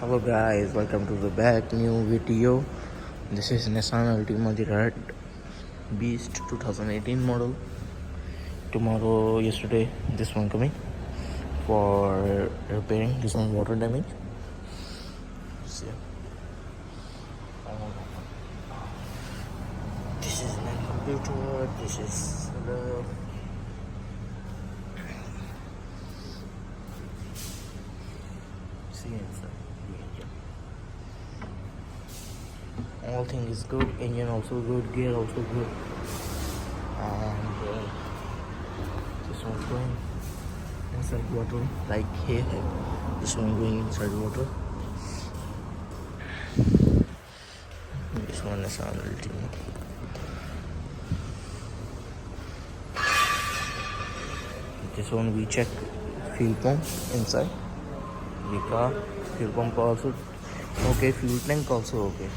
Hello guys, welcome to the back new video. This is Nissan Altima the Red Beast 2018 model. Yesterday, this one coming for repairing. This one water damage. See, this is my computer. This is the see inside. All thing is good, engine also good, gear also good, and this one going inside water like here. This one going inside water. This one is on Altima. This one we check fuel pump inside the car. Fuel pump also okay, fuel tank also okay.